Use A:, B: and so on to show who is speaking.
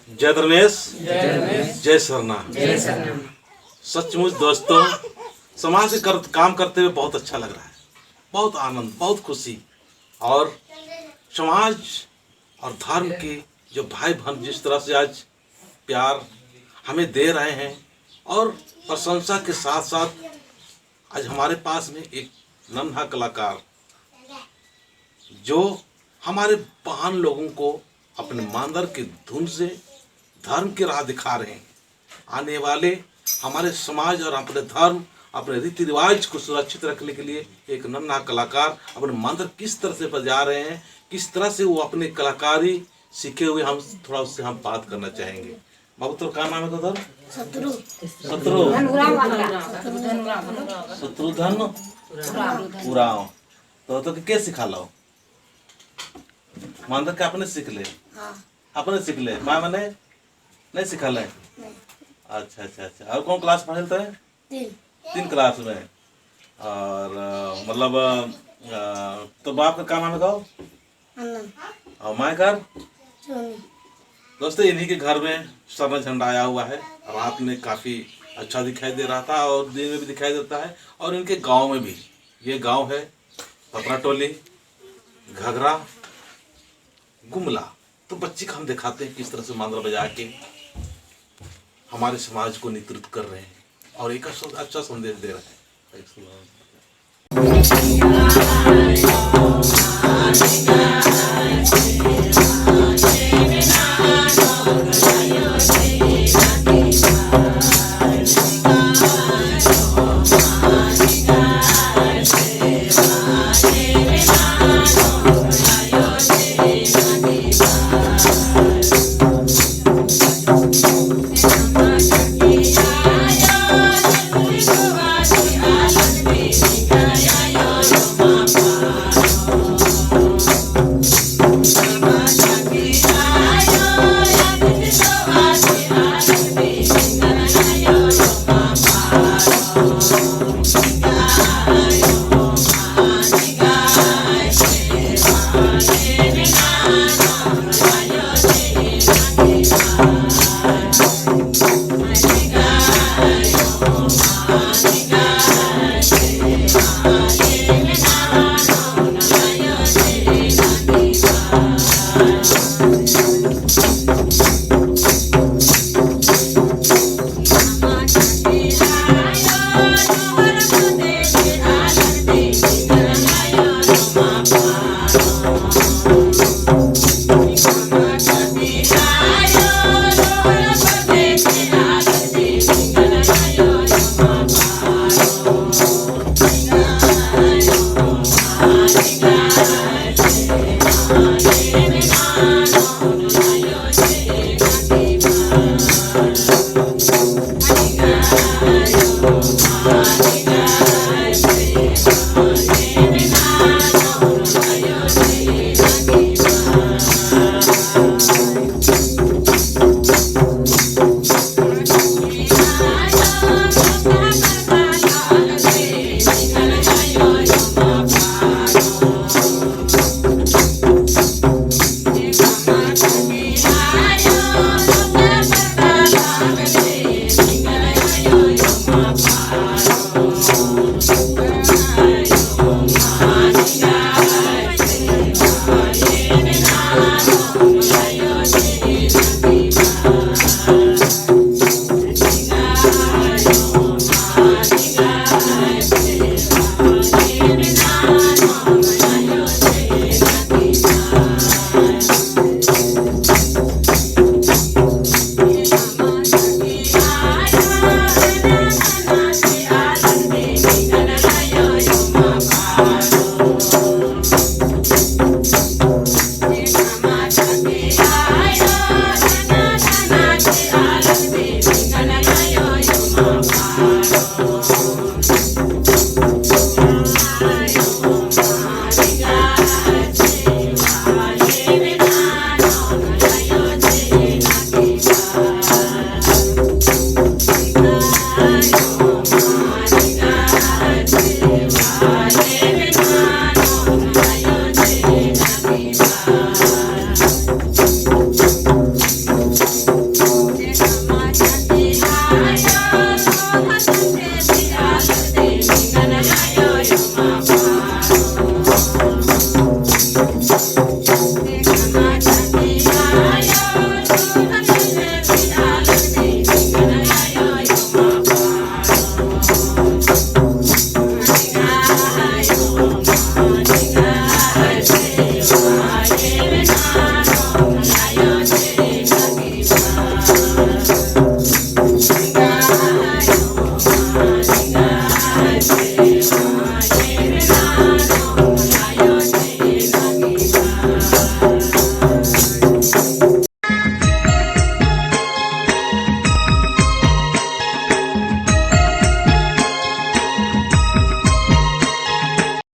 A: जय धर्मेश, जय सरना। सचमुच दोस्तों, समाज से काम करते हुए बहुत अच्छा लग रहा है, बहुत आनंद, बहुत खुशी। और समाज और धर्म के जो भाई बहन जिस तरह से आज प्यार हमें दे रहे हैं और प्रशंसा के साथ साथ आज हमारे पास में एक नन्हा कलाकार जो हमारे बहन लोगों को अपने मांदर की धुन से धर्म की राह दिखा रहे हैं। आने वाले हमारे समाज और अपने धर्म, अपने रीति रिवाज को सुरक्षित रखने के लिए एक नन्हा कलाकार अपने मांदर किस तरह से बजा रहे हैं, किस तरह से वो अपने कलाकारी सीखे हुए, हम थोड़ा उससे हम बात करना चाहेंगे। बाबू तो क्या नाम है? तो शत्रुधन उराव। तो क्या सिखा लो मांदर के अपने सीख ले? अपने सीख ले, माँ मैंने नहीं सिखा ले? अच्छा अच्छा अच्छा। और कौन क्लास पढ़े है? तीन क्लास में। और मतलब तो बाप का काम हमें कहो और माँ घर। दोस्तों, इन्हीं के घर में सरना झंडा आया हुआ है। रात में काफ़ी अच्छा दिखाई दे रहा था और दिन में भी दिखाई देता है। और इनके गांव में भी, ये गांव है पतरा टोली, घघरा, गुमला। तो बच्चे को हम दिखाते हैं किस तरह से मांदर बजा के हमारे समाज को नेतृत्व कर रहे हैं और एक अच्छा संदेश दे रहे हैं।